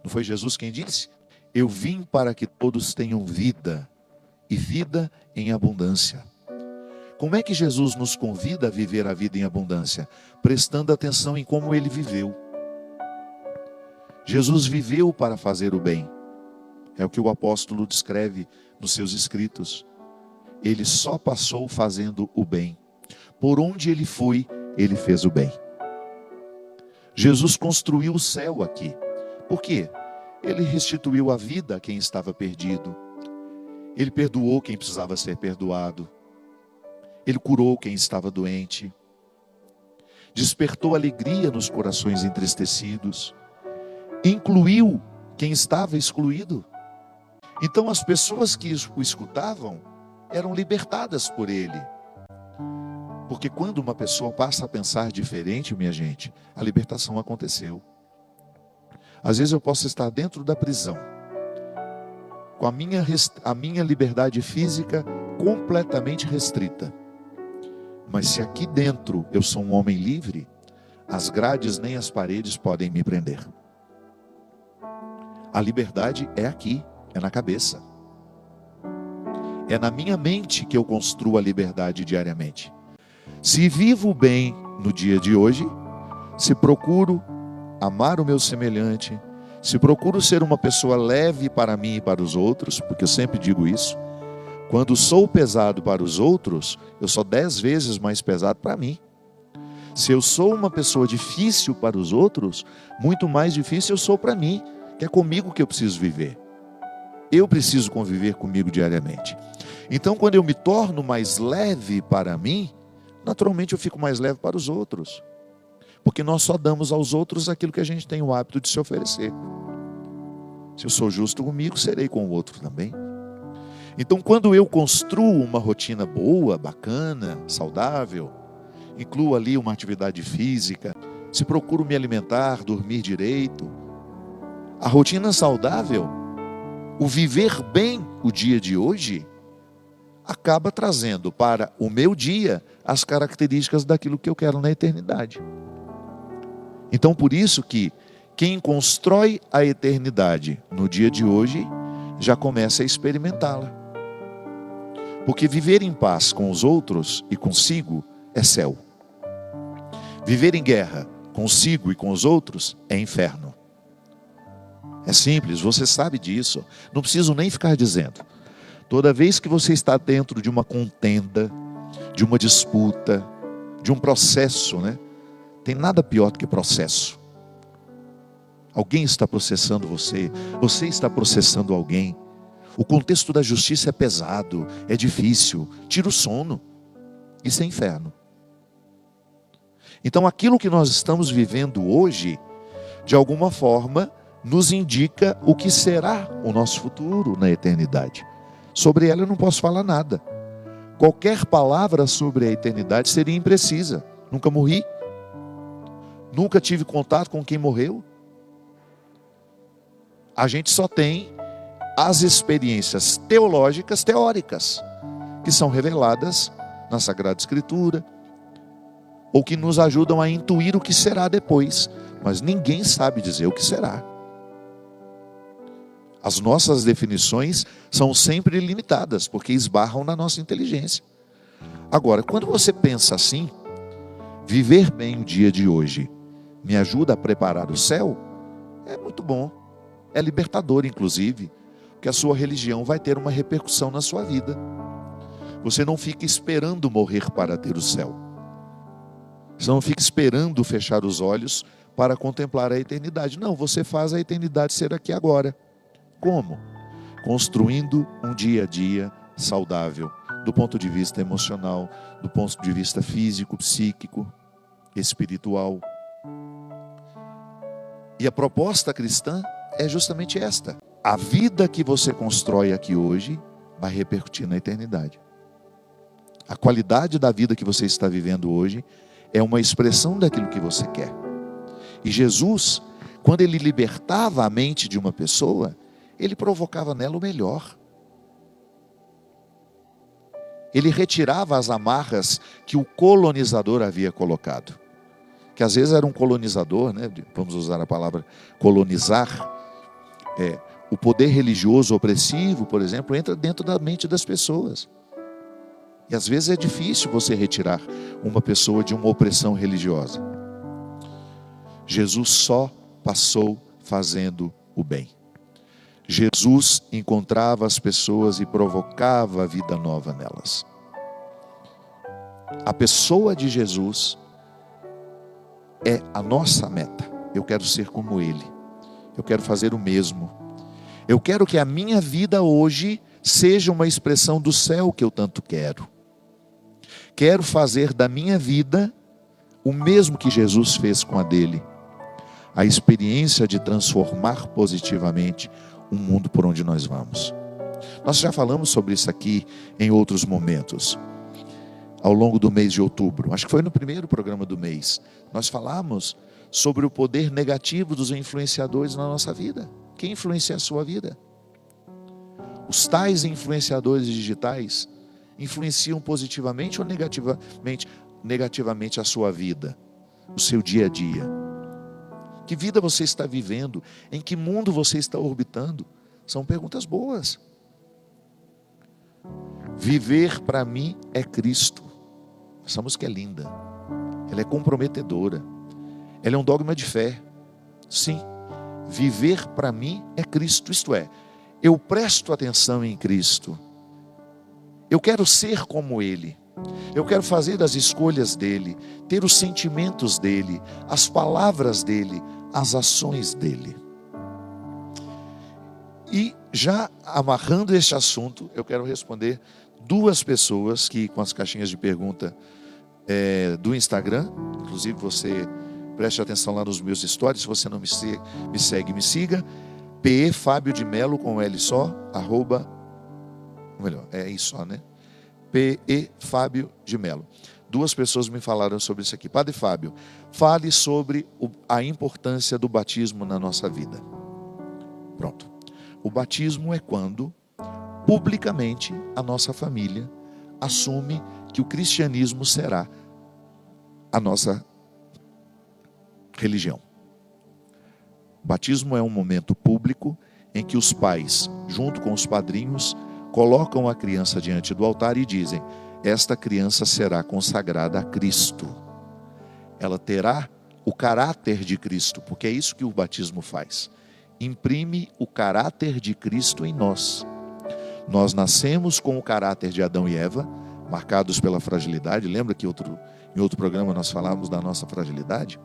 Não foi Jesus quem disse? Eu vim para que todos tenham vida, e vida em abundância. Como é que Jesus nos convida a viver a vida em abundância? Prestando atenção em como ele viveu. Jesus viveu para fazer o bem. É o que o apóstolo descreve nos seus escritos. Ele só passou fazendo o bem. Por onde ele foi, ele fez o bem. Jesus construiu o céu aqui. Por quê? Ele restituiu a vida a quem estava perdido. Ele perdoou quem precisava ser perdoado. Ele curou quem estava doente. Despertou alegria nos corações entristecidos. Incluiu quem estava excluído. Então as pessoas que o escutavam eram libertadas por ele. Porque quando uma pessoa passa a pensar diferente, minha gente, a libertação aconteceu. Às vezes eu posso estar dentro da prisão, com a minha liberdade física completamente restrita. Mas se aqui dentro eu sou um homem livre, as grades nem as paredes podem me prender. A liberdade é aqui, é na cabeça. É na minha mente que eu construo a liberdade diariamente. Se vivo bem no dia de hoje, se procuro amar o meu semelhante, se procuro ser uma pessoa leve para mim e para os outros, porque eu sempre digo isso, quando sou pesado para os outros, eu sou 10 vezes mais pesado para mim. Se eu sou uma pessoa difícil para os outros, muito mais difícil eu sou para mim, que é comigo que eu preciso viver. Eu preciso conviver comigo diariamente. Então, quando eu me torno mais leve para mim, naturalmente eu fico mais leve para os outros. Porque nós só damos aos outros aquilo que a gente tem o hábito de se oferecer. Se eu sou justo comigo, serei com o outro também. Então, quando eu construo uma rotina boa, bacana, saudável, incluo ali uma atividade física, se procuro me alimentar, dormir direito, a rotina saudável, o viver bem o dia de hoje, acaba trazendo para o meu dia as características daquilo que eu quero na eternidade. Então, por isso que quem constrói a eternidade no dia de hoje, já começa a experimentá-la. Porque viver em paz com os outros e consigo é céu. Viver em guerra consigo e com os outros é inferno. É simples, você sabe disso. Não preciso nem ficar dizendo. Toda vez que você está dentro de uma contenda, de uma disputa, de um processo, né? Tem nada pior do que processo. Alguém está processando você, você está processando alguém. O contexto da justiça é pesado, é difícil, tira o sono. Isso é inferno. Então aquilo que nós estamos vivendo hoje, de alguma forma, nos indica o que será o nosso futuro na eternidade. Sobre ela eu não posso falar nada. Qualquer palavra sobre a eternidade seria imprecisa. Nunca morri. Nunca tive contato com quem morreu. A gente só tem as experiências teológicas, teóricas, que são reveladas na Sagrada Escritura, ou que nos ajudam a intuir o que será depois, mas ninguém sabe dizer o que será. As nossas definições são sempre limitadas, porque esbarram na nossa inteligência. Agora, quando você pensa assim, viver bem o dia de hoje me ajuda a preparar o céu, é muito bom, é libertador inclusive, porque a sua religião vai ter uma repercussão na sua vida. Você não fica esperando morrer para ter o céu. Você não fica esperando fechar os olhos para contemplar a eternidade. Não, você faz a eternidade ser aqui agora. Como? Construindo um dia a dia saudável, do ponto de vista emocional, do ponto de vista físico, psíquico, espiritual. E a proposta cristã é justamente esta. A vida que você constrói aqui hoje vai repercutir na eternidade. A qualidade da vida que você está vivendo hoje é uma expressão daquilo que você quer. E Jesus, quando ele libertava a mente de uma pessoa, ele provocava nela o melhor. Ele retirava as amarras que o colonizador havia colocado. Que às vezes era um colonizador, né? Vamos usar a palavra colonizar, O poder religioso opressivo, por exemplo, entra dentro da mente das pessoas. E às vezes é difícil você retirar uma pessoa de uma opressão religiosa. Jesus só passou fazendo o bem. Jesus encontrava as pessoas e provocava a vida nova nelas. A pessoa de Jesus é a nossa meta. Eu quero ser como Ele. Eu quero fazer o mesmo. Eu quero que a minha vida hoje seja uma expressão do céu que eu tanto quero. Quero fazer da minha vida o mesmo que Jesus fez com a dele. A experiência de transformar positivamente o mundo por onde nós vamos. Nós já falamos sobre isso aqui em outros momentos. Ao longo do mês de outubro, acho que foi no primeiro programa do mês, nós falamos sobre o poder negativo dos influenciadores na nossa vida. Quem influencia a sua vida? Os tais influenciadores digitais influenciam positivamente ou negativamente a sua vida, o seu dia a dia? Que vida você está vivendo? Em que mundo você está orbitando? São perguntas boas. Viver para mim é Cristo. Essa música é linda. Ela é comprometedora. Ela é um dogma de fé. Sim. Viver para mim é Cristo. Isto é, eu presto atenção em Cristo. Eu quero ser como Ele. Eu quero fazer as escolhas dEle, ter os sentimentos dEle, as palavras dEle, as ações dEle. E já amarrando este assunto, eu quero responder duas pessoas que, com as caixinhas de pergunta do Instagram, inclusive você preste atenção lá nos meus stories, se você não me segue, me siga, PE Fábio de Melo com L só, é isso só, né? PE Fábio de Melo. Duas pessoas me falaram sobre isso aqui. Padre Fábio, fale sobre a importância do batismo na nossa vida. Pronto. O batismo é quando, publicamente, a nossa família assume que o cristianismo será a nossa religião. O batismo é um momento público em que os pais, junto com os padrinhos, colocam a criança diante do altar e dizem: esta criança será consagrada a Cristo. Ela terá o caráter de Cristo, porque é isso que o batismo faz. Imprime o caráter de Cristo em nós. Nós nascemos com o caráter de Adão e Eva, marcados pela fragilidade. Lembra que em outro programa nós falamos da nossa fragilidade?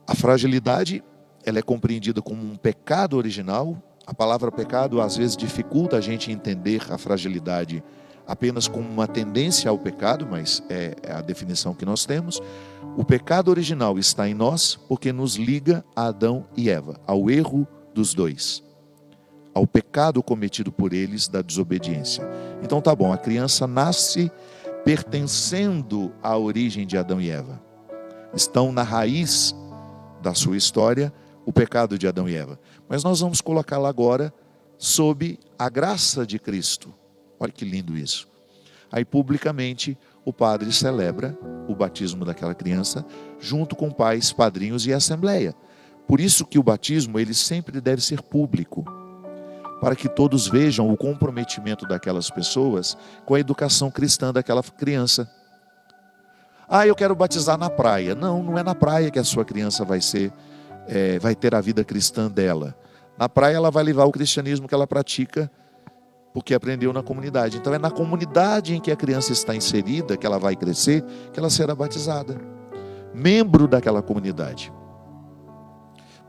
A fragilidade, ela é compreendida como um pecado original. A palavra pecado às vezes dificulta a gente entender a fragilidade apenas como uma tendência ao pecado, mas é a definição que nós temos. O pecado original está em nós porque nos liga a Adão e Eva, ao erro dos dois, ao pecado cometido por eles da desobediência. Então tá bom, a criança nasce pertencendo à origem de Adão e Eva. Estão na raiz da sua história o pecado de Adão e Eva. Mas nós vamos colocá-la agora sob a graça de Cristo. Olha que lindo isso. Aí publicamente o padre celebra o batismo daquela criança junto com pais, padrinhos e assembleia. Por isso que o batismo ele sempre deve ser público, para que todos vejam o comprometimento daquelas pessoas com a educação cristã daquela criança. Ah, eu quero batizar na praia. Não, não é na praia que a sua criança vai ter a vida cristã dela. Na praia ela vai levar o cristianismo que ela pratica, porque aprendeu na comunidade. Então é na comunidade em que a criança está inserida, que ela vai crescer, que ela será batizada. Membro daquela comunidade.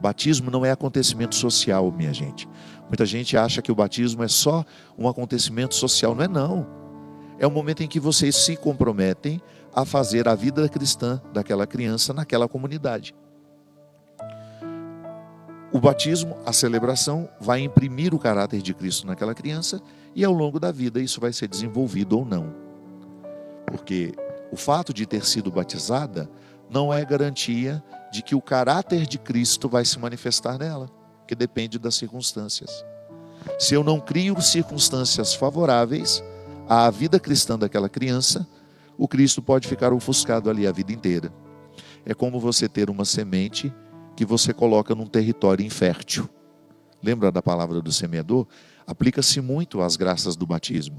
Batismo não é acontecimento social, minha gente. Muita gente acha que o batismo é só um acontecimento social. Não é não. É o momento em que vocês se comprometem a fazer a vida cristã daquela criança naquela comunidade. O batismo, a celebração, vai imprimir o caráter de Cristo naquela criança e ao longo da vida isso vai ser desenvolvido ou não. Porque o fato de ter sido batizada não é garantia de que o caráter de Cristo vai se manifestar nela, que depende das circunstâncias. Se eu não crio circunstâncias favoráveis à vida cristã daquela criança, o Cristo pode ficar ofuscado ali a vida inteira. É como você ter uma semente que você coloca num território infértil. lembra da palavra do semeador? Aplica-se muito às graças do batismo.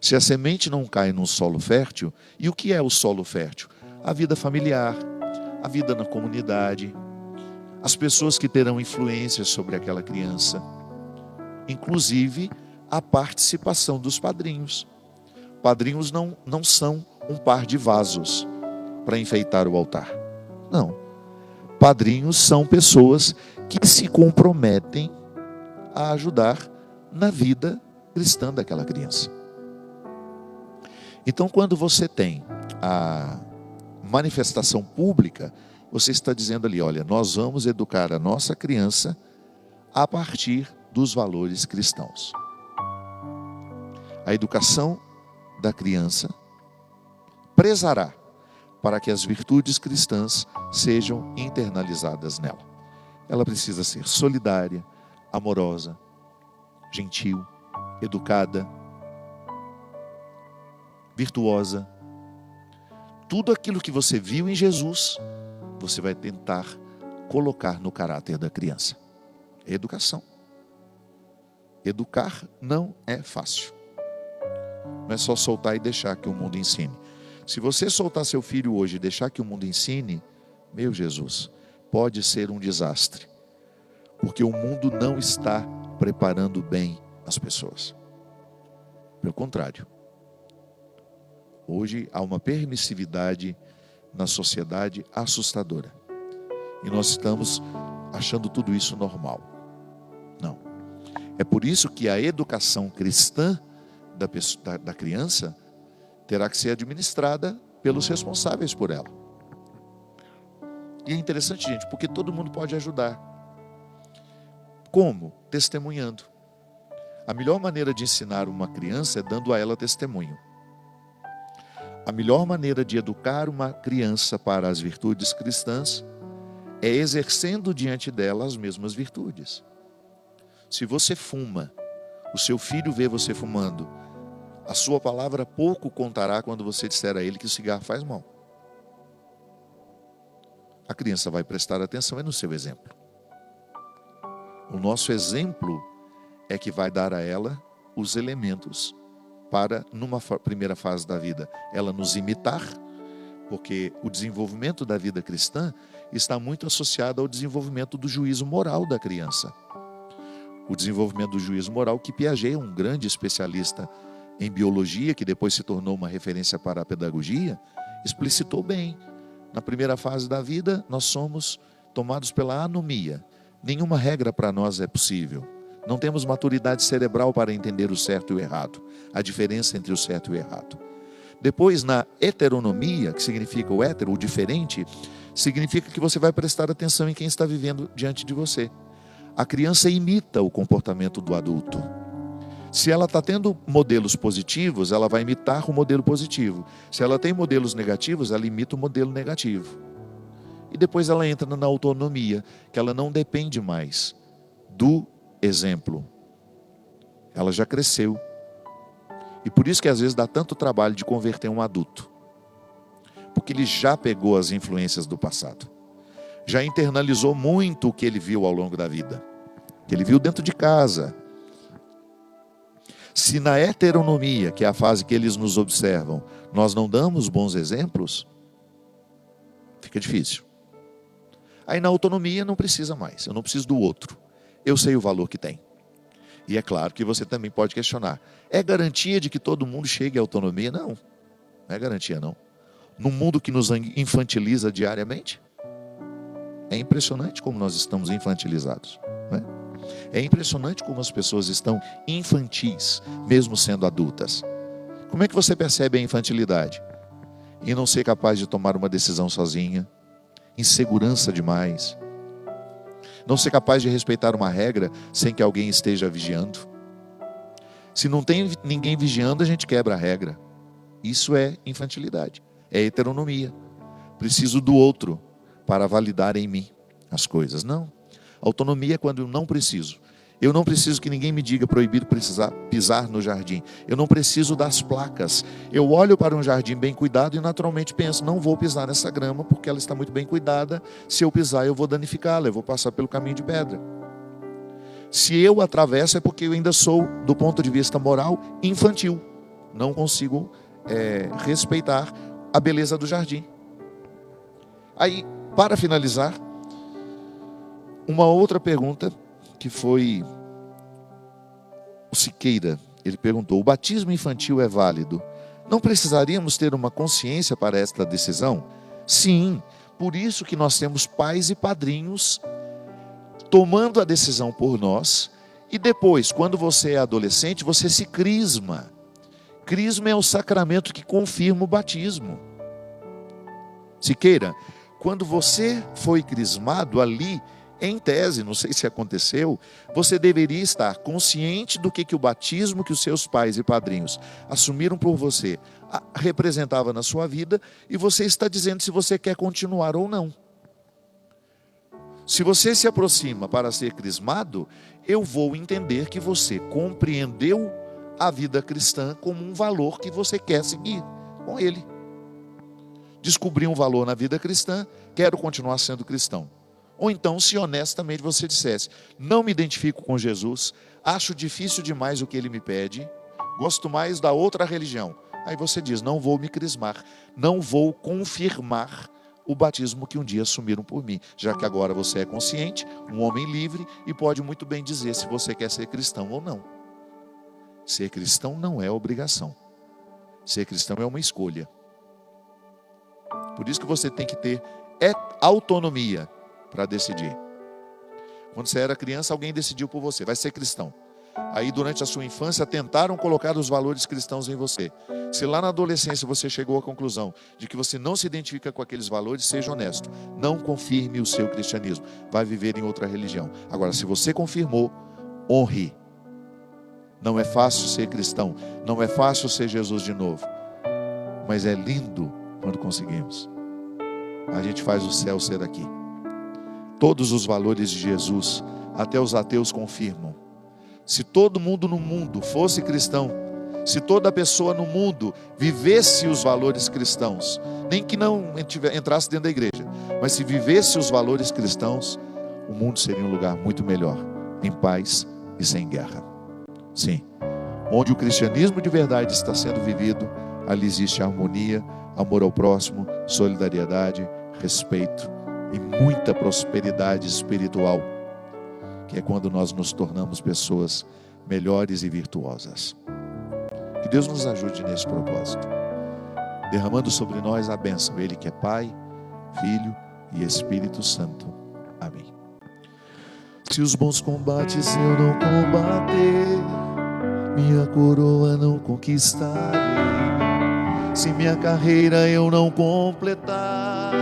Se a semente não cai num solo fértil, e o que é o solo fértil? A vida familiar, a vida na comunidade, as pessoas que terão influência sobre aquela criança, inclusive a participação dos padrinhos. Padrinhos não são um par de vasos para enfeitar o altar. Não. Padrinhos são pessoas que se comprometem a ajudar na vida cristã daquela criança. Então, quando você tem a manifestação pública, você está dizendo ali, olha, nós vamos educar a nossa criança a partir dos valores cristãos. A educação da criança prezará para que as virtudes cristãs sejam internalizadas nela. Ela precisa ser solidária, amorosa, gentil, educada, virtuosa. Tudo aquilo que você viu em Jesus, você vai tentar colocar no caráter da criança. É educação. Educar não é fácil. Não é só soltar e deixar que o mundo ensine. Se você soltar seu filho hoje e deixar que o mundo ensine, meu Jesus, pode ser um desastre. Porque o mundo não está preparando bem as pessoas. Pelo contrário. Hoje há uma permissividade na sociedade assustadora. E nós estamos achando tudo isso normal. Não. É por isso que a educação cristã da criança terá que ser administrada pelos responsáveis por ela. E é interessante, gente, porque todo mundo pode ajudar. Como? Testemunhando. A melhor maneira de ensinar uma criança é dando a ela testemunho. A melhor maneira de educar uma criança para as virtudes cristãs é exercendo diante dela as mesmas virtudes. Se você fuma, o seu filho vê você fumando, a sua palavra pouco contará quando você disser a ele que o cigarro faz mal. A criança vai prestar atenção no seu exemplo. O nosso exemplo é que vai dar a ela os elementos para, numa primeira fase da vida, ela nos imitar, porque o desenvolvimento da vida cristã está muito associado ao desenvolvimento do juízo moral da criança. O desenvolvimento do juízo moral que Piaget, um grande especialista em biologia, que depois se tornou uma referência para a pedagogia, explicitou bem. Na primeira fase da vida, nós somos tomados pela anomia. Nenhuma regra para nós é possível. Não temos maturidade cerebral para entender o certo e o errado, a diferença entre o certo e o errado. Depois, na heteronomia, que significa o hétero, o diferente, significa que você vai prestar atenção em quem está vivendo diante de você. A criança imita o comportamento do adulto. Se ela está tendo modelos positivos, ela vai imitar o modelo positivo. Se ela tem modelos negativos, ela imita o modelo negativo. E depois ela entra na autonomia, que ela não depende mais do exemplo. Ela já cresceu. E por isso que às vezes dá tanto trabalho de converter um adulto. Porque ele já pegou as influências do passado. Já internalizou muito o que ele viu ao longo da vida. Que ele viu dentro de casa. Se na heteronomia, que é a fase que eles nos observam, nós não damos bons exemplos, fica difícil. Aí na autonomia não precisa mais, eu não preciso do outro. Eu sei o valor que tem. E é claro que você também pode questionar. É garantia de que todo mundo chegue à autonomia? Não, não é garantia não. Num mundo que nos infantiliza diariamente, é impressionante como nós estamos infantilizados, não é? É impressionante como as pessoas estão infantis, mesmo sendo adultas. Como é que você percebe a infantilidade? Em não ser capaz de tomar uma decisão sozinha, insegurança demais, não ser capaz de respeitar uma regra sem que alguém esteja vigiando. Se não tem ninguém vigiando, a gente quebra a regra. Isso é infantilidade, é heteronomia. Preciso do outro para validar em mim as coisas. Não. Autonomia é quando eu não preciso. Eu não preciso que ninguém me diga proibido pisar no jardim. Eu não preciso das placas. Eu olho para um jardim bem cuidado e naturalmente penso, não vou pisar nessa grama porque ela está muito bem cuidada. Se eu pisar eu vou danificá-la, eu vou passar pelo caminho de pedra. Se eu atravesso é porque eu ainda sou, do ponto de vista moral, infantil. Não consigo respeitar a beleza do jardim. Aí, para finalizar, uma outra pergunta que foi o Siqueira. Ele perguntou: o batismo infantil é válido? Não precisaríamos ter uma consciência para esta decisão? Sim, por isso que nós temos pais e padrinhos tomando a decisão por nós. E depois, quando você é adolescente, você se crisma. Crisma é o sacramento que confirma o batismo. Siqueira, quando você foi crismado ali, em tese, não sei se aconteceu, você deveria estar consciente do que o batismo que os seus pais e padrinhos assumiram por você representava na sua vida, e você está dizendo se você quer continuar ou não. Se você se aproxima para ser crismado, eu vou entender que você compreendeu a vida cristã como um valor que você quer seguir com ele. Descobri um valor na vida cristã, quero continuar sendo cristão. Ou então, se honestamente você dissesse: não me identifico com Jesus, acho difícil demais o que ele me pede, gosto mais da outra religião. Aí você diz: não vou me crismar, não vou confirmar o batismo que um dia assumiram por mim, já que agora você é consciente, um homem livre, e pode muito bem dizer se você quer ser cristão ou não. Ser cristão não é obrigação. Ser cristão é uma escolha. Por isso que você tem que ter autonomia para decidir. Quando você era criança, alguém decidiu por você: vai ser cristão. Aí durante a sua infância tentaram colocar os valores cristãos em você. Se lá na adolescência você chegou à conclusão de que você não se identifica com aqueles valores, seja honesto, não confirme o seu cristianismo, vai viver em outra religião. Agora, se você confirmou, honre. Não é fácil ser cristão, não é fácil ser Jesus de novo, mas é lindo quando conseguimos. A gente faz o céu ser aqui. Todos os valores de Jesus, até os ateus confirmam. Se todo mundo no mundo fosse cristão, se toda pessoa no mundo vivesse os valores cristãos, nem que não entrasse dentro da igreja, mas se vivesse os valores cristãos, o mundo seria um lugar muito melhor, em paz e sem guerra. Sim, onde o cristianismo de verdade está sendo vivido, ali existe harmonia, amor ao próximo, solidariedade, respeito e muita prosperidade espiritual, que é quando nós nos tornamos pessoas melhores e virtuosas. Que Deus nos ajude nesse propósito, derramando sobre nós a bênção, Ele que é Pai, Filho e Espírito Santo. Amém. Se os bons combates eu não combater, minha coroa não conquistarei. Se minha carreira eu não completar,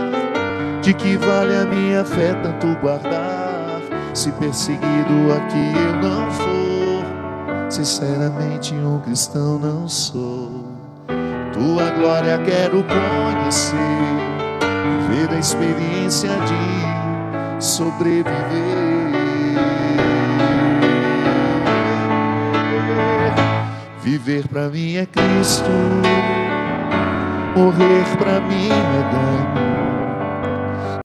de que vale a minha fé tanto guardar? Se perseguido aqui eu não for, sinceramente um cristão não sou. Tua glória quero conhecer, viver a experiência de sobreviver. Viver pra mim é Cristo, morrer pra mim é ganho.